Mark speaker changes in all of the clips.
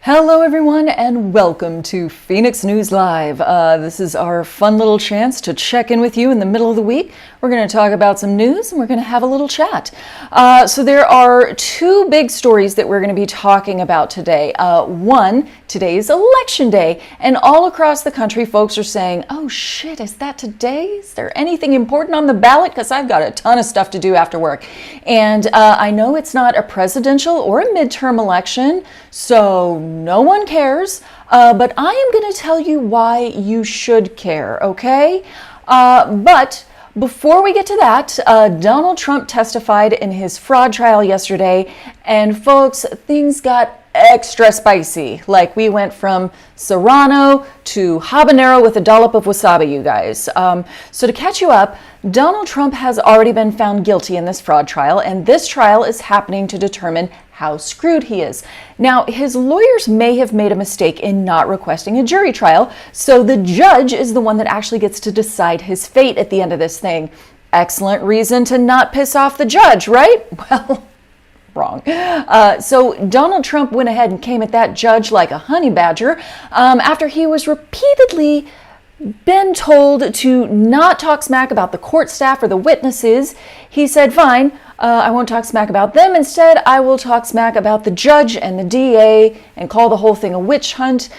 Speaker 1: Hello everyone and welcome to Phoenix News Live. This is our fun little chance to check in with you in the middle of the week. We're going to talk about some news and we're going to have a little chat. So there are two big stories that we're going to be talking about today. One, today's election day, and all across the country folks are saying, oh shit, is that today? Is there anything important on the ballot? Because I've got a ton of stuff to do after work. And I know it's not a presidential or a midterm election, so no one cares, but I am going to tell you why you should care, okay? But before we get to that, Donald Trump testified in his fraud trial yesterday, and folks, things got extra spicy. Like, we went from serrano to habanero with a dollop of wasabi, you guys. So to catch you up, Donald Trump has already been found guilty in this fraud trial, and this trial is happening to determine how screwed he is. Now, his lawyers may have made a mistake in not requesting a jury trial, so the judge is the one that actually gets to decide his fate at the end of this thing. Excellent reason to not piss off the judge, right? Well, wrong. So Donald Trump went ahead and came at that judge like a honey badger after he was repeatedly been told to not talk smack about the court staff or the witnesses. He said, fine, I won't talk smack about them. Instead, I will talk smack about the judge and the DA and call the whole thing a witch hunt.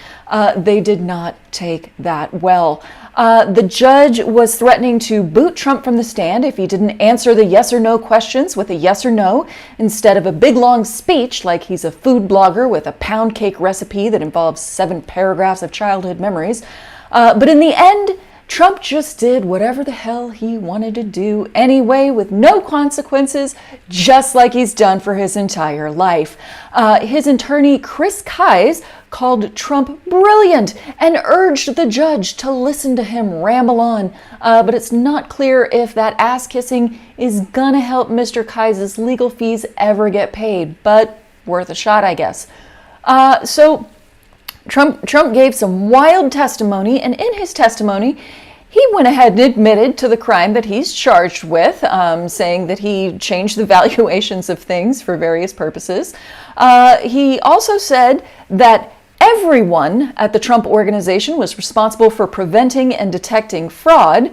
Speaker 1: They did not take that well. The judge was threatening to boot Trump from the stand if he didn't answer the yes or no questions with a yes or no, instead of a big long speech like he's a food blogger with a pound cake recipe that involves 7 paragraphs of childhood memories. But in the end, Trump just did whatever the hell he wanted to do anyway, with no consequences, just like he's done for his entire life. His attorney, Chris Kise, called Trump brilliant and urged the judge to listen to him ramble on. But it's not clear if that ass kissing is gonna help Mr. Kise's legal fees ever get paid, but worth a shot, I guess. So Trump gave some wild testimony, and in his testimony, he went ahead and admitted to the crime that he's charged with, saying that he changed the valuations of things for various purposes. He also said that everyone at the Trump organization was responsible for preventing and detecting fraud,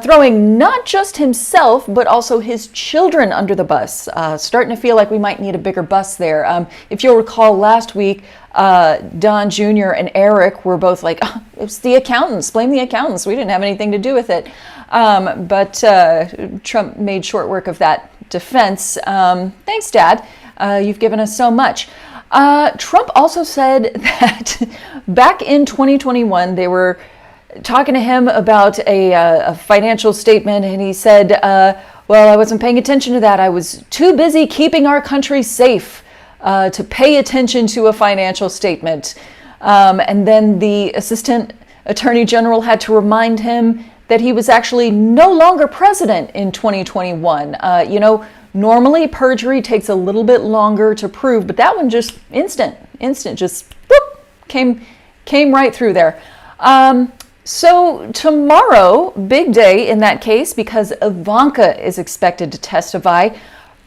Speaker 1: throwing not just himself, but also his children under the bus. Starting to feel like we might need a bigger bus there. If you'll recall last week, Don Jr. and Eric were both like, oh, it's the accountants, blame the accountants. We didn't have anything to do with it. But Trump made short work of that defense. Thanks, Dad. You've given us so much. Trump also said that back in 2021, they were talking to him about a financial statement, and he said, well, I wasn't paying attention to that. I was too busy keeping our country safe to pay attention to a financial statement. And then the assistant attorney general had to remind him that he was actually no longer president in 2021. Normally perjury takes a little bit longer to prove, but that one just instant, just whoop, came right through there. So tomorrow, big day in that case, because Ivanka is expected to testify,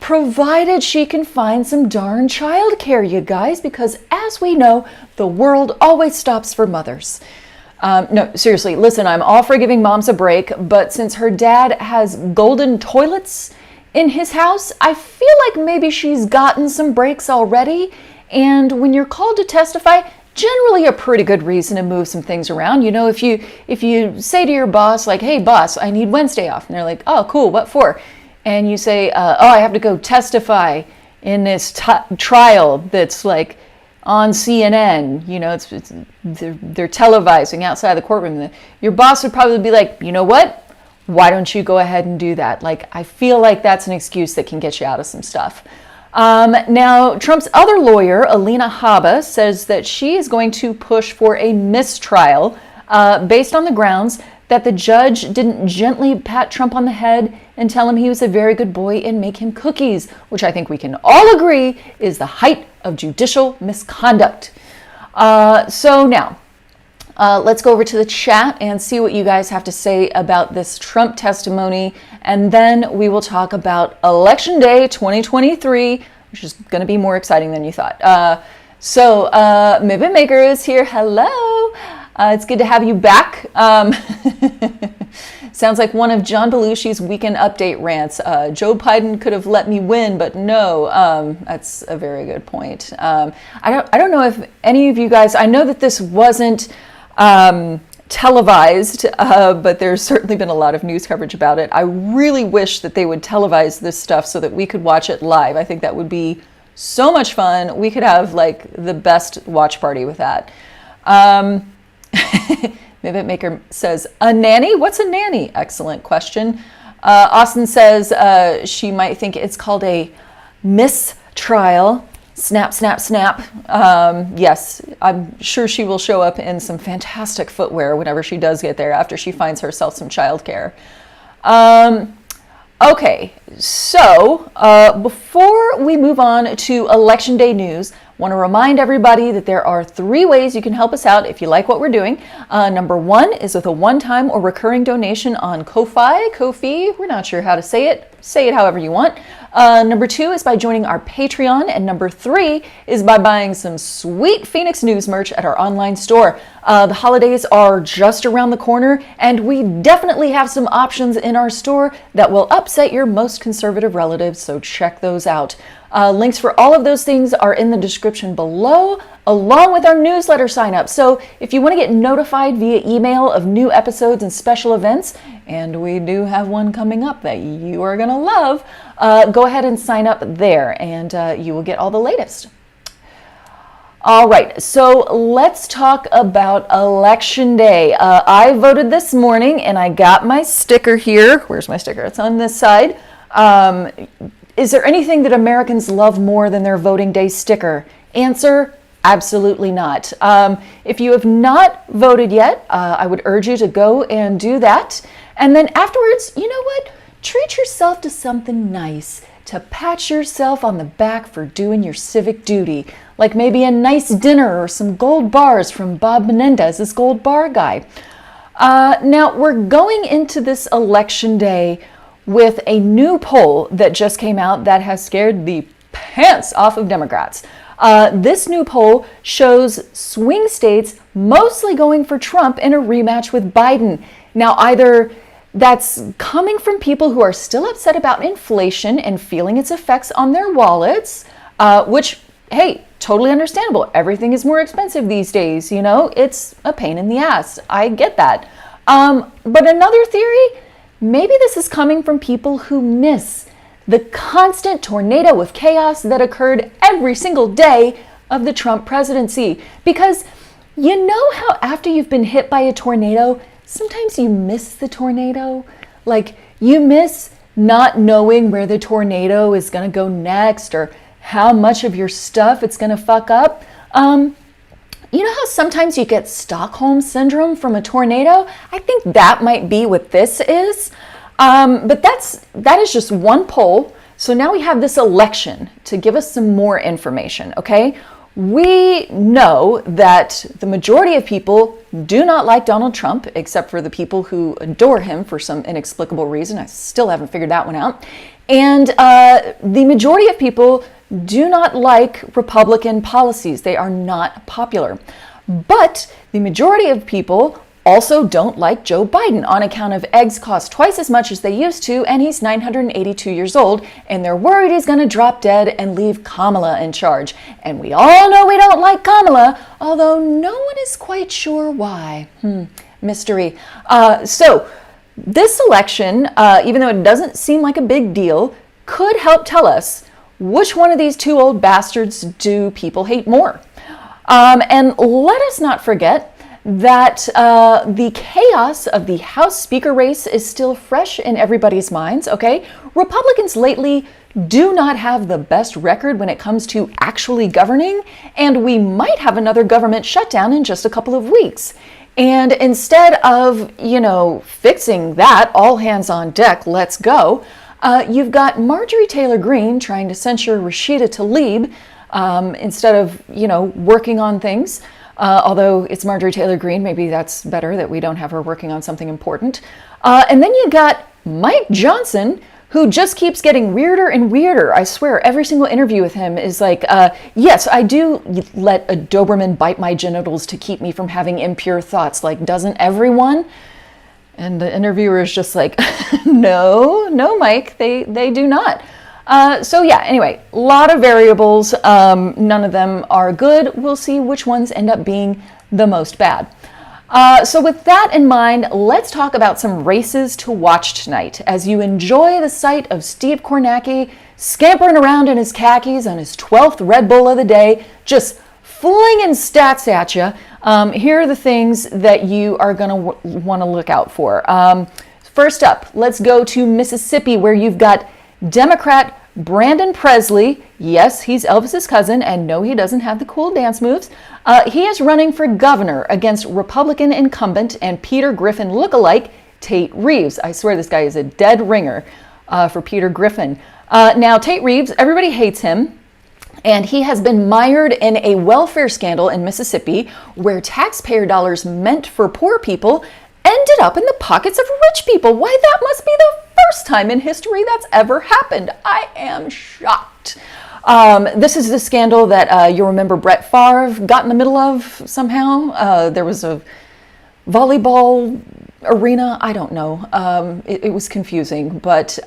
Speaker 1: provided she can find some darn childcare, you guys, because as we know, the world always stops for mothers. No, seriously, listen, I'm all for giving moms a break, but since her dad has golden toilets in his house, I feel like maybe she's gotten some breaks already. And when you're called to testify, generally a pretty good reason to move some things around. You know, if you say to your boss, like, hey boss, I need Wednesday off, and they're like, oh cool, what for? And you say, I have to go testify in this trial that's like on CNN, you know, they're televising outside the courtroom. Your boss would probably be like, you know what? Why don't you go ahead and do that? Like, I feel like that's an excuse that can get you out of some stuff. Now, Trump's other lawyer, Alina Habba, says that she is going to push for a mistrial based on the grounds that the judge didn't gently pat Trump on the head and tell him he was a very good boy and make him cookies, which I think we can all agree is the height of judicial misconduct. So now, let's go over to the chat and see what you guys have to say about this Trump testimony, and then we will talk about Election Day 2023, which is going to be more exciting than you thought. So, Mibit Maker is here. Hello. It's good to have you back. Sounds like one of John Belushi's weekend update rants. Joe Biden could have let me win, but no. That's a very good point. I don't know if any of you guys, I know that this wasn't televised, but there's certainly been a lot of news coverage about it. I really wish that they would televise this stuff so that we could watch it live. I think that would be so much fun. We could have like the best watch party with that. Mibit Maker says, a nanny? What's a nanny? Excellent question. Austin says she might think it's called a mistrial. Snap, snap, snap. Yes, I'm sure she will show up in some fantastic footwear whenever she does get there after she finds herself some childcare. Okay, so before we move on to Election Day news, I want to remind everybody that there are 3 ways you can help us out if you like what we're doing. Number 1 is with a one-time or recurring donation on Ko-fi, we're not sure how to say it however you want. Number 2 is by joining our Patreon, and number 3 is by buying some sweet Fenix News merch at our online store. The holidays are just around the corner, and we definitely have some options in our store that will upset your most conservative relatives, so check those out. Links for all of those things are in the description below, along with our newsletter sign up. So if you want to get notified via email of new episodes and special events, and we do have one coming up that you are going to love, go ahead and sign up there, and you will get all the latest. All right, so let's talk about Election Day. I voted this morning, and I got my sticker here. Where's my sticker? It's on this side. Is there anything that Americans love more than their voting day sticker? Answer, absolutely not. If you have not voted yet, I would urge you to go and do that. And then afterwards, you know what? Treat yourself to something nice to pat yourself on the back for doing your civic duty, like maybe a nice dinner or some gold bars from Bob Menendez, gold bar guy. Now, we're going into this Election Day with a new poll that just came out that has scared the pants off of Democrats. This new poll shows swing states mostly going for Trump in a rematch with Biden. Now, either that's coming from people who are still upset about inflation and feeling its effects on their wallets, which, hey, totally understandable. Everything is more expensive these days, you know? It's a pain in the ass. I get that. But another theory, maybe this is coming from people who miss the constant tornado of chaos that occurred every single day of the Trump presidency. Because you know how after you've been hit by a tornado, sometimes you miss the tornado? Like you miss not knowing where the tornado is going to go next or how much of your stuff it's going to fuck up. You know how sometimes you get Stockholm syndrome from a tornado? I think that might be what this is. But that is just one poll. So now we have this election to give us some more information, okay? We know that the majority of people do not like Donald Trump, except for the people who adore him for some inexplicable reason. I still haven't figured that one out. And the majority of people do not like Republican policies. They are not popular. But the majority of people also don't like Joe Biden on account of eggs cost twice as much as they used to, and he's 982 years old, and they're worried he's going to drop dead and leave Kamala in charge. And we all know we don't like Kamala, although no one is quite sure why. Mystery. So this election, even though it doesn't seem like a big deal, could help tell us which one of these 2 old bastards do people hate more. And let us not forget that the chaos of the House Speaker race is still fresh in everybody's minds, okay? Republicans lately do not have the best record when it comes to actually governing, and we might have another government shutdown in just a couple of weeks. And instead of, fixing that, all hands on deck, let's go, you've got Marjorie Taylor Greene trying to censure Rashida Tlaib instead of, working on things. Although it's Marjorie Taylor Greene, maybe that's better that we don't have her working on something important. And then you got Mike Johnson, who just keeps getting weirder and weirder. I swear, every single interview with him is like, yes, I do let a Doberman bite my genitals to keep me from having impure thoughts. Like, doesn't everyone? And the interviewer is just like, no, Mike, they do not. So yeah, anyway, a lot of variables. None of them are good. We'll see which ones end up being the most bad. So with that in mind, let's talk about some races to watch tonight as you enjoy the sight of Steve Kornacki scampering around in his khakis on his 12th Red Bull of the day, just flinging stats at you. Here are the things that you are going to want to look out for. First up, let's go to Mississippi, where you've got Democrat Brandon Presley. Yes, he's Elvis's cousin, and no, he doesn't have the cool dance moves. He is running for governor against Republican incumbent and Peter Griffin lookalike Tate Reeves. I swear this guy is a dead ringer for Peter Griffin. Now, Tate Reeves, everybody hates him. And he has been mired in a welfare scandal in Mississippi where taxpayer dollars meant for poor people ended up in the pockets of rich people. Why, that must be the first time in history that's ever happened. I am shocked. This is the scandal that you remember Brett Favre got in the middle of somehow. There was a volleyball arena. I don't know. It was confusing, but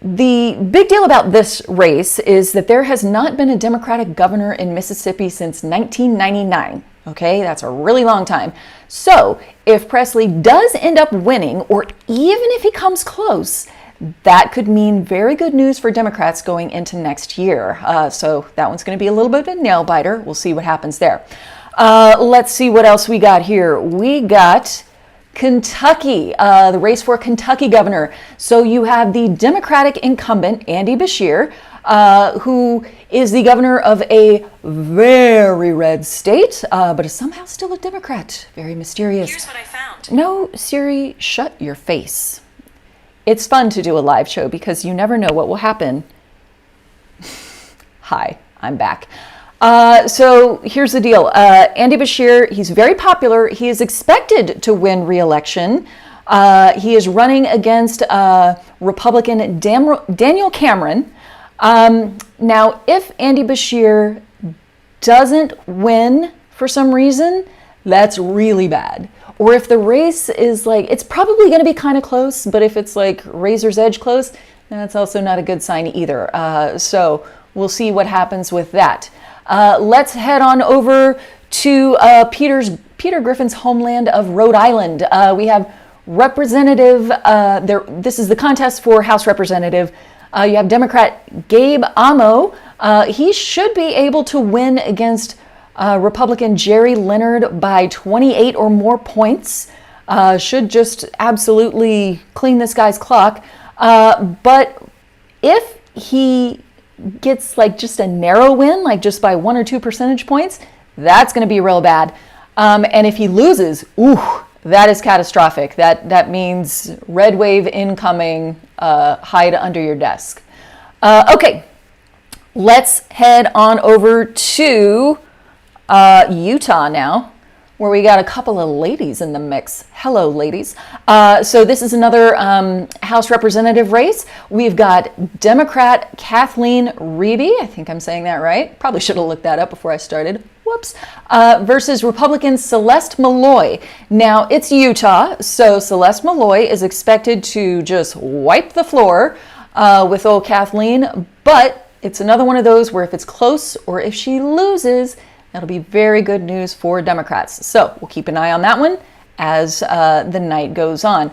Speaker 1: the big deal about this race is that there has not been a Democratic governor in Mississippi since 1999. Okay, that's a really long time. So if Presley does end up winning, or even if he comes close, that could mean very good news for Democrats going into next year. So that one's going to be a little bit of a nail biter. We'll see what happens there. Let's see what else we got here. We got Kentucky, the race for Kentucky governor. So you have the Democratic incumbent, Andy Beshear, who is the governor of a very red state, but is somehow still a Democrat. Very mysterious.
Speaker 2: Here's what I found.
Speaker 1: No, Siri, shut your face. It's fun to do a live show because you never know what will happen. Hi, I'm back. So here's the deal. Andy Beshear, he's very popular. He is expected to win re-election. He is running against Republican Daniel Cameron. Now, if Andy Beshear doesn't win for some reason, that's really bad. Or if the race is like, it's probably going to be kind of close, but if it's like razor's edge close, that's also not a good sign either. So we'll see what happens with that. Let's head on over to Peter Griffin's homeland of Rhode Island. We have Representative, this is the contest for House Representative. You have Democrat Gabe Amo. He should be able to win against Republican Jerry Leonard by 28 or more points. Should just absolutely clean this guy's clock. But if he gets like just a narrow win, like just by 1 or 2 percentage points, that's going to be real bad. And if he loses, that is catastrophic. That means red wave incoming, hide under your desk. Okay, let's head on over to Utah now, where we got a couple of ladies in the mix. Hello, ladies. So this is another House Representative race. We've got Democrat Kathleen Reeby, I think I'm saying that right. Probably should have looked that up before I started. Whoops. Versus Republican Celeste Malloy. Now, it's Utah, so Celeste Malloy is expected to just wipe the floor with old Kathleen, but it's another one of those where if it's close or if she loses, that'll be very good news for Democrats. So we'll keep an eye on that one as the night goes on.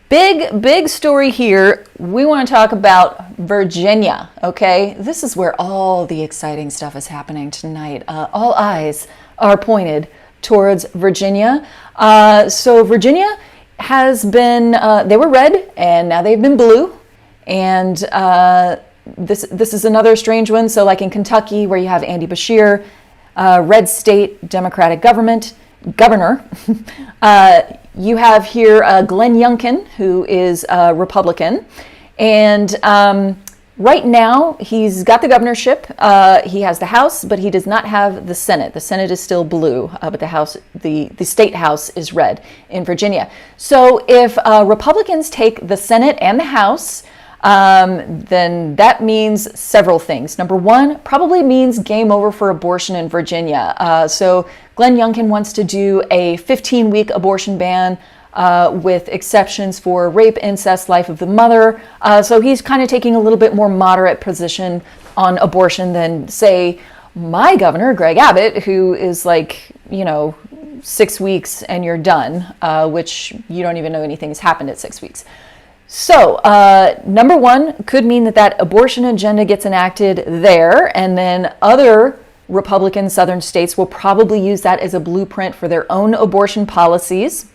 Speaker 1: Big story here. We want to talk about Virginia, okay? This is where all the exciting stuff is happening tonight. All eyes are pointed towards Virginia. So Virginia has been, they were red and now they've been blue. And this is another strange one. So like in Kentucky where you have Andy Beshear, red state Democratic governor. You have here Glenn Youngkin, who is a Republican. And right now, he's got the governorship. He has the House, but he does not have the Senate. The Senate is still blue, but the House, the state House is red in Virginia. So if Republicans take the Senate and the House, then that means several things. Number one, probably means game over for abortion in Virginia. So Glenn Youngkin wants to do a 15-week abortion ban with exceptions for rape, incest, life of the mother. So he's kind of taking a little bit more moderate position on abortion than, say, my governor, Greg Abbott, who is like, 6 weeks and you're done, which you don't even know anything's happened at 6 weeks. So, number one could mean that abortion agenda gets enacted there, and then other Republican southern states will probably use that as a blueprint for their own abortion policies.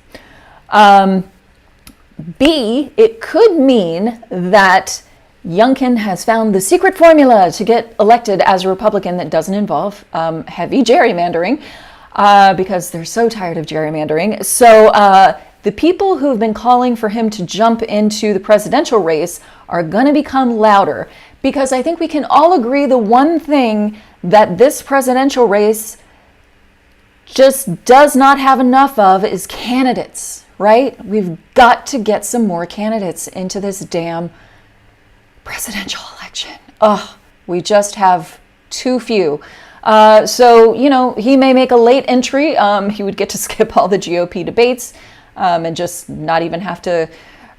Speaker 1: B, it could mean that Youngkin has found the secret formula to get elected as a Republican that doesn't involve heavy gerrymandering, because they're so tired of gerrymandering. So the people who have been calling for him to jump into the presidential race are going to become louder, because I think we can all agree the one thing that this presidential race just does not have enough of is candidates, right? We've got to get some more candidates into this damn presidential election. We just have too few. So, he may make a late entry. He would get to skip all the GOP debates and just not even have to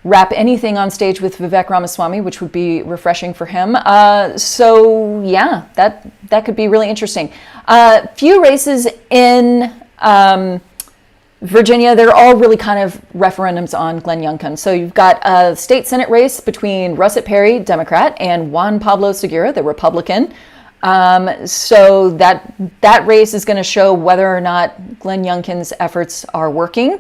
Speaker 1: wrap anything on stage with Vivek Ramaswamy, which would be refreshing for him. So, yeah, that could be really interesting. Few races in Virginia, they're all really kind of referendums on Glenn Youngkin. So you've got a state Senate race between Russet Perry, Democrat, and Juan Pablo Segura, the Republican. So that race is going to show whether or not Glenn Youngkin's efforts are working.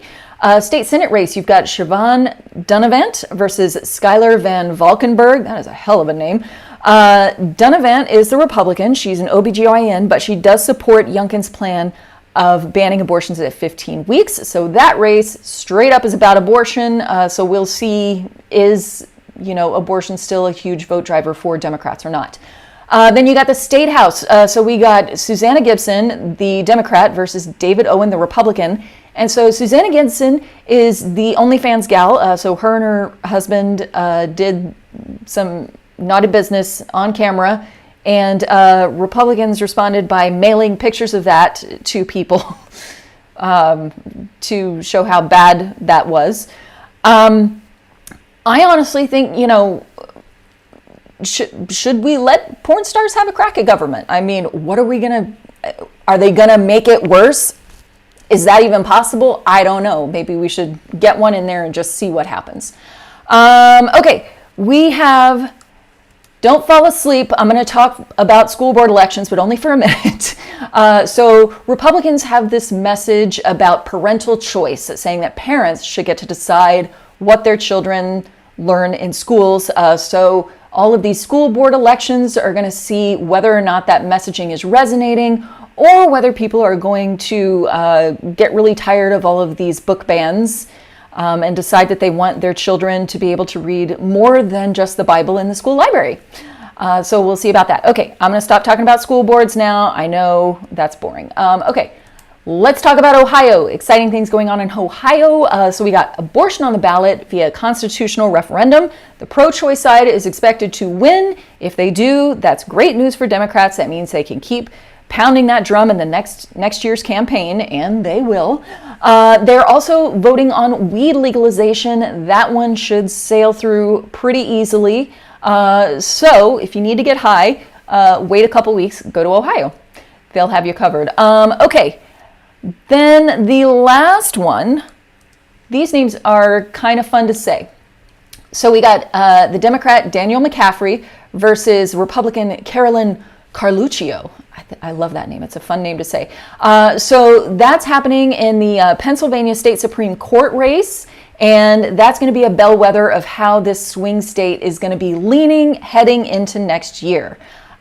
Speaker 1: State Senate race, you've got Siobhan Dunavant versus Skylar Van Valkenburg. That is a hell of a name. Dunavant is the Republican. She's an OBGYN, but she does support Youngkin's plan of banning abortions at 15 weeks. So that race straight up is about abortion. So we'll see, is, abortion still a huge vote driver for Democrats or not? Then you got the state house. So we got Susanna Gibson, the Democrat, versus David Owen, the Republican. And so Susanna Gibson is the OnlyFans gal. So her and her husband did some naughty business on camera. And Republicans responded by mailing pictures of that to people to show how bad that was. I honestly think, should we let porn stars have a crack at government? I mean, are they going to make it worse? Is that even possible? I don't know. Maybe we should get one in there and just see what happens. Okay, we have... Don't fall asleep. I'm going to talk about school board elections, but only for a minute. So Republicans have this message about parental choice, saying that parents should get to decide what their children learn in schools. So all of these school board elections are going to see whether or not that messaging is resonating, or whether people are going to get really tired of all of these book bans and decide that they want their children to be able to read more than just the Bible in the school library. So we'll see about that. Okay, I'm going to stop talking about school boards now. I know that's boring. Okay, let's talk about Ohio. Exciting things going on in Ohio. So we got abortion on the ballot via constitutional referendum. The pro-choice side is expected to win. If they do, that's great news for Democrats. That means they can keep pounding that drum in the next year's campaign, and they will. They're also voting on weed legalization. That one should sail through pretty easily. So if you need to get high, wait a couple weeks, go to Ohio. They'll have you covered. Okay, then the last one. These names are kind of fun to say. So we got the Democrat Daniel McCaffrey versus Republican Carolyn Carluccio. I love that name. It's a fun name to say. So that's happening in the Pennsylvania State Supreme Court race, and that's going to be a bellwether of how this swing state is going to be leaning heading into next year.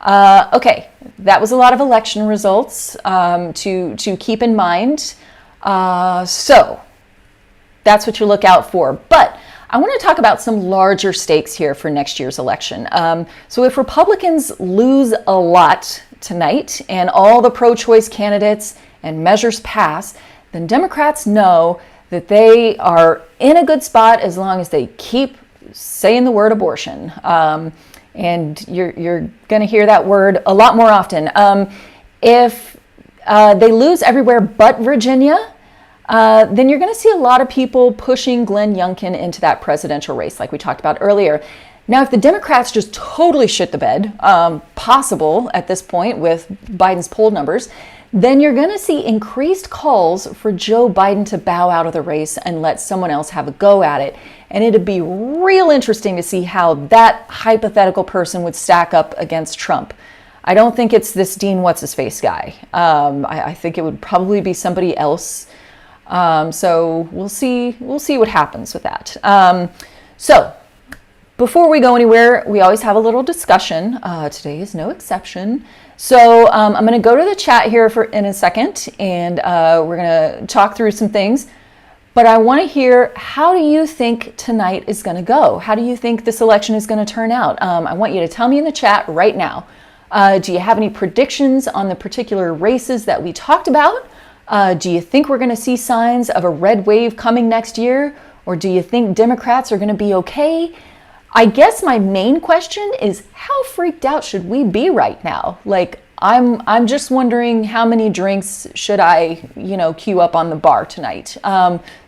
Speaker 1: Okay, that was a lot of election results to keep in mind. So that's what you look out for. But I want to talk about some larger stakes here for next year's election. So if Republicans lose a lot tonight and all the pro-choice candidates and measures pass, then Democrats know that they are in a good spot as long as they keep saying the word abortion. And you're going to hear that word a lot more often. If they lose everywhere but Virginia, then you're going to see a lot of people pushing Glenn Youngkin into that presidential race, like we talked about earlier. Now, if the Democrats just totally shit the bed, possible at this point with Biden's poll numbers, then you're going to see increased calls for Joe Biden to bow out of the race and let someone else have a go at it. And it'd be real interesting to see how that hypothetical person would stack up against Trump. I don't think it's this Dean What's-His-Face guy. I think it would probably be somebody else. So we'll see what happens with that. So before we go anywhere, we always have a little discussion. Today is no exception. So I'm going to go to the chat here in a second, and we're going to talk through some things. But I want to hear, how do you think tonight is going to go? How do you think this election is going to turn out? I want you to tell me in the chat right now. Do you have any predictions on the particular races that we talked about? Do you think we're going to see signs of a red wave coming next year? Or do you think Democrats are going to be okay? I guess my main question is, how freaked out should we be right now? Like, I'm just wondering, how many drinks should I, queue up on the bar tonight?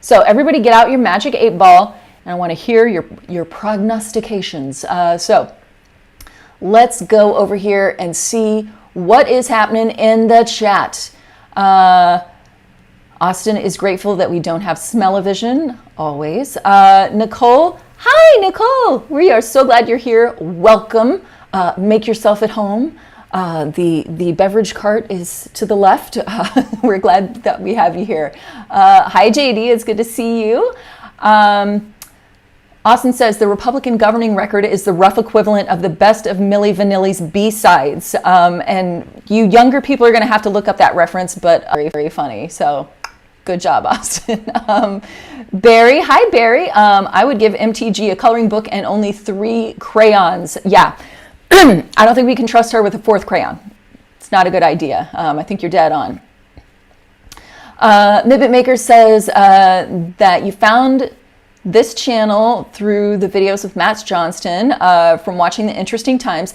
Speaker 1: So everybody get out your magic 8-ball, and I want to hear your prognostications. So let's go over here and see what is happening in the chat. Austin is grateful that we don't have smell-o-vision, always. Nicole, hi Nicole, we are so glad you're here. Welcome. Make yourself at home. The beverage cart is to the left. We're glad that we have you here. Hi JD, it's good to see you. Austin says the Republican governing record is the rough equivalent of the best of Milli Vanilli's B-sides. And you younger people are going to have to look up that reference, but very, very funny. So good job, Austin. Barry, hi Barry. I would give MTG a coloring book and only 3 crayons. Yeah. I don't think we can trust her with a 4th crayon. It's not a good idea. I think you're dead on. Mibbit Maker says that you found this channel through the videos of Matt Johnston from watching The Interesting Times.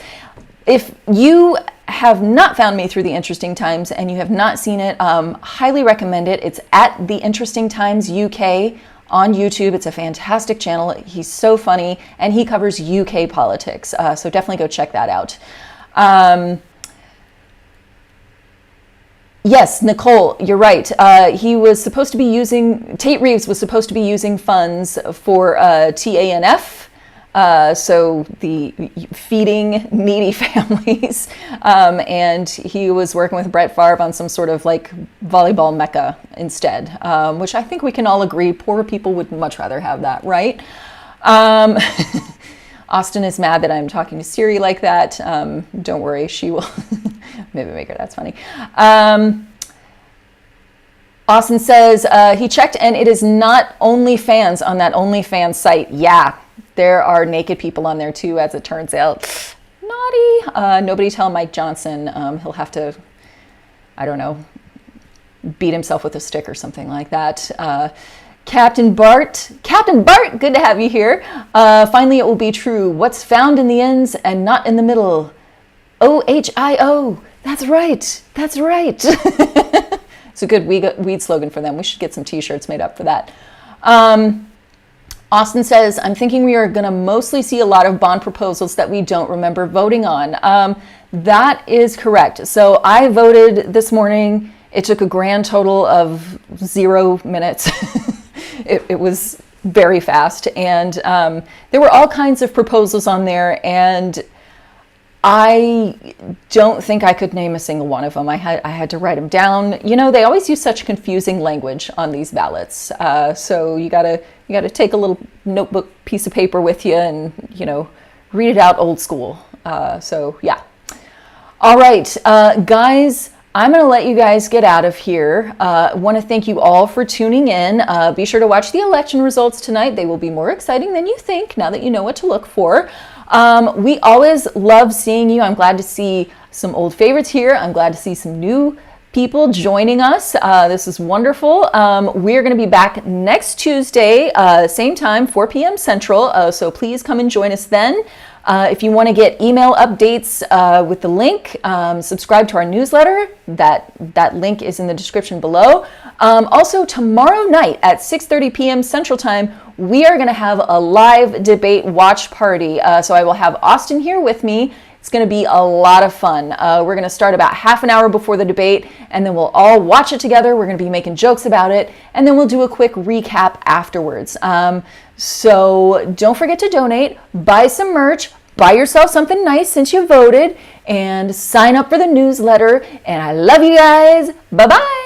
Speaker 1: If you have not found me through The Interesting Times and you have not seen it, highly recommend it. It's at The Interesting Times UK on YouTube. It's a fantastic channel. He's so funny, and he covers UK politics. So definitely go check that out. Yes, Nicole, you're right. He was supposed to be Tate Reeves was supposed to be using funds for TANF. So the feeding needy families, and he was working with Brett Favre on some sort of like volleyball mecca instead, which I think we can all agree poor people would much rather have that, right? Austin is mad that I'm talking to Siri like that. Don't worry, she will. Maybe make her, that's funny. Austin says he checked and it is not OnlyFans on that OnlyFans site. Yeah. There are naked people on there too, as it turns out. Naughty. Nobody tell Mike Johnson. He'll have to, I don't know, beat himself with a stick or something like that. Captain Bart, good to have you here. Finally, it will be true. What's found in the ends and not in the middle. OHIO. That's right. It's a good weed slogan for them. We should get some t-shirts made up for that. Austin says, I'm thinking we are going to mostly see a lot of bond proposals that we don't remember voting on. That is correct. So I voted this morning. It took a grand total of 0 minutes. It was very fast. And there were all kinds of proposals on there. And I don't think I could name a single one of them. I had to write them down. You know, they always use such confusing language on these ballots. So you gotta take a little notebook piece of paper with you and, read it out old school. So yeah. All right, guys, I'm going to let you guys get out of here. I want to thank you all for tuning in. Be sure to watch the election results tonight. They will be more exciting than you think now that you know what to look for. We always love seeing you. I'm glad to see some old favorites here. I'm glad to see some new people joining us. This is wonderful. We're going to be back next Tuesday, same time, 4 p.m. Central. So please come and join us then. If you want to get email updates with the link, subscribe to our newsletter. That link is in the description below. Also, tomorrow night at 6:30 p.m. Central Time, we are going to have a live debate watch party. So I will have Austin here with me. It's going to be a lot of fun. We're going to start about half an hour before the debate, and then we'll all watch it together. We're going to be making jokes about it, and then we'll do a quick recap afterwards. So don't forget to donate, buy some merch, buy yourself something nice since you voted, and sign up for the newsletter. And I love you guys. Bye-bye.